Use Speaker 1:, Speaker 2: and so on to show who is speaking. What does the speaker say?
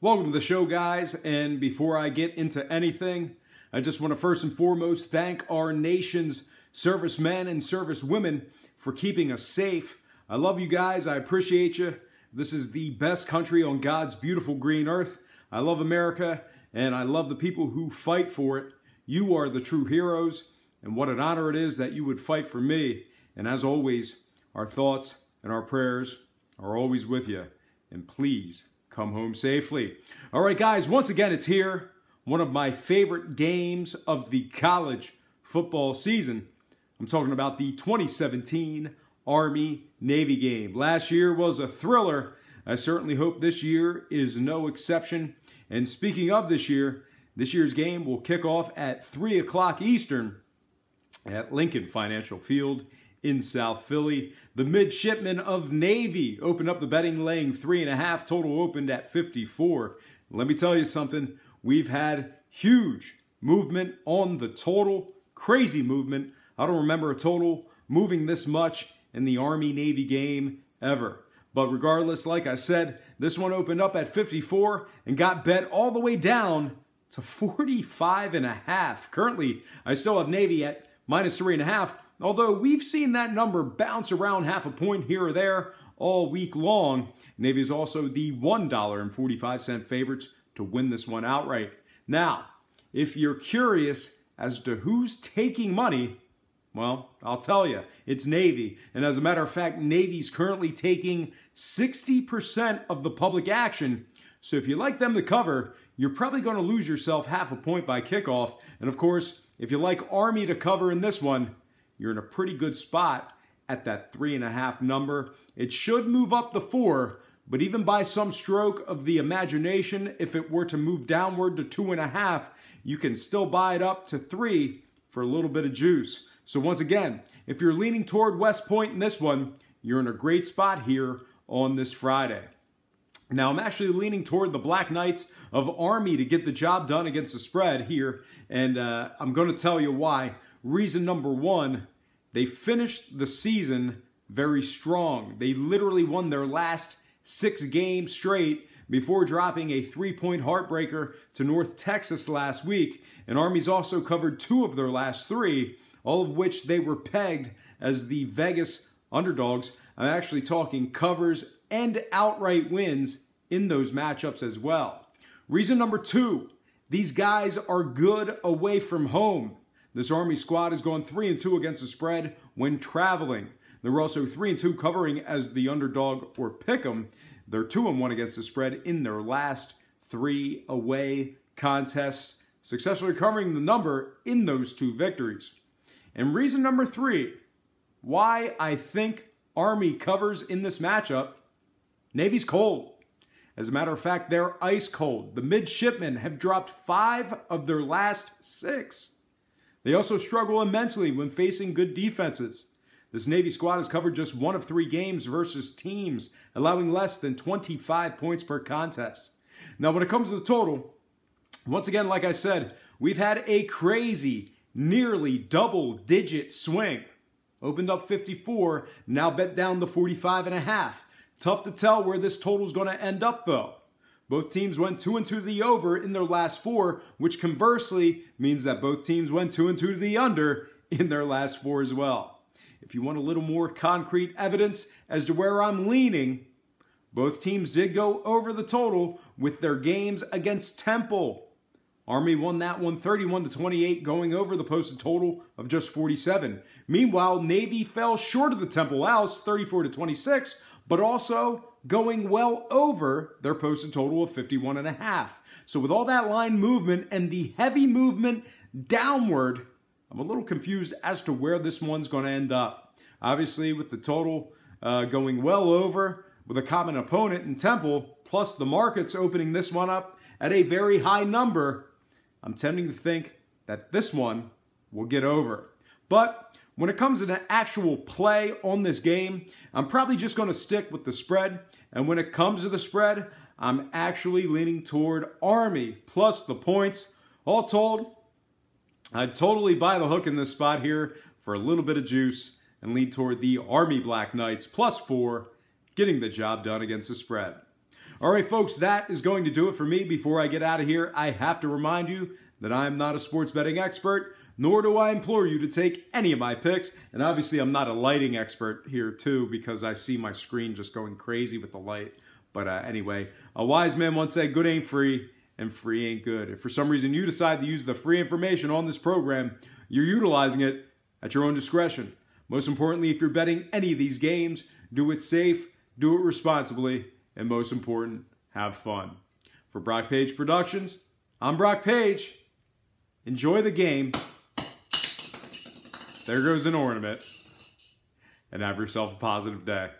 Speaker 1: Welcome to the show, guys, and before I get into anything, I just want to first and foremost thank our nation's servicemen and servicewomen for keeping us safe. I love you guys. I appreciate you. This is the best country on God's beautiful green earth. I love America, and I love the people who fight for it. You are the true heroes, and what an honor it is that you would fight for me. And as always, our thoughts and our prayers are always with you. And please, come home safely. All right, guys, once again, it's here. One of my favorite games of the college football season. I'm talking about the 2017 Army-Navy game. Last year was a thriller. I certainly hope this year is no exception. And speaking of this year's game will kick off at 3 o'clock Eastern at Lincoln Financial Field in South Philly. The midshipmen of Navy opened up the betting, laying 3.5. Total opened at 54. Let me tell you something. We've had huge movement on the total. Crazy movement. I don't remember a total moving this much in the Army-Navy game ever. But regardless, like I said, this one opened up at 54 and got bet all the way down to 45.5. Currently, I still have Navy at minus 3.5. Although we've seen that number bounce around half a point here or there all week long. Navy is also the $1.45 favorites to win this one outright. Now, if you're curious as to who's taking money, well, I'll tell you, it's Navy. And as a matter of fact, Navy's currently taking 60% of the public action. So if you like them to cover, you're probably going to lose yourself half a point by kickoff. And of course, if you like Army to cover in this one, you're in a pretty good spot at that 3.5 number. It should move up to 4, but even by some stroke of the imagination, if it were to move downward to 2.5, you can still buy it up to 3 for a little bit of juice. So once again, if you're leaning toward West Point in this one, you're in a great spot here on this Friday. Now, I'm actually leaning toward the Black Knights of Army to get the job done against the spread here, and I'm going to tell you why. Reason number one, they finished the season very strong. They literally won their last 6 games straight before dropping a 3-point heartbreaker to North Texas last week. And Army's also covered 2 of their last 3, all of which they were pegged as the Vegas underdogs. I'm actually talking covers and outright wins in those matchups as well. Reason number 2, these guys are good away from home. This Army squad has gone 3-2 against the spread when traveling. They were also 3-2 covering as the underdog or pick'em. They're 2-1 against the spread in their last 3 away contests, successfully covering the number in those 2 victories. And reason number 3, why I think Army covers in this matchup, Navy's cold. As a matter of fact, they're ice cold. The midshipmen have dropped 5 of their last 6. They also struggle immensely when facing good defenses. This Navy squad has covered just 1 of 3 games versus teams, allowing less than 25 points per contest. Now, when it comes to the total, once again, like I said, we've had a crazy, nearly double-digit swing. Opened up 54, now bet down to 45.5. Tough to tell where this total is going to end up, though. Both teams went 2-2 to the over in their last 4, which conversely means that both teams went 2-2 to the under in their last 4 as well. If you want a little more concrete evidence as to where I'm leaning, both teams did go over the total with their games against Temple. Army won that one 31-28, going over the posted total of just 47. Meanwhile, Navy fell short of the Temple House 34-26, but also going well over their posted total of 51.5. So with all that line movement and the heavy movement downward, I'm a little confused as to where this one's going to end up. Obviously, with the total going well over with a common opponent in Temple, plus the markets opening this one up at a very high number, I'm tending to think that this one will get over. But when it comes to an actual play on this game, I'm probably just going to stick with the spread. And when it comes to the spread, I'm actually leaning toward Army plus the points. All told, I'd totally buy the hook in this spot here for a little bit of juice and lean toward the Army Black Knights plus 4, getting the job done against the spread. All right, folks, that is going to do it for me. Before I get out of here, I have to remind you that I am not a sports betting expert, nor do I implore you to take any of my picks. And obviously, I'm not a lighting expert here, too, because I see my screen just going crazy with the light. But anyway, a wise man once said, good ain't free, and free ain't good. If for some reason you decide to use the free information on this program, you're utilizing it at your own discretion. Most importantly, if you're betting any of these games, do it safe, do it responsibly, and most important, have fun. For Brock Page Productions, I'm Brock Page. Enjoy the game. There goes an ornament. And have yourself a positive day.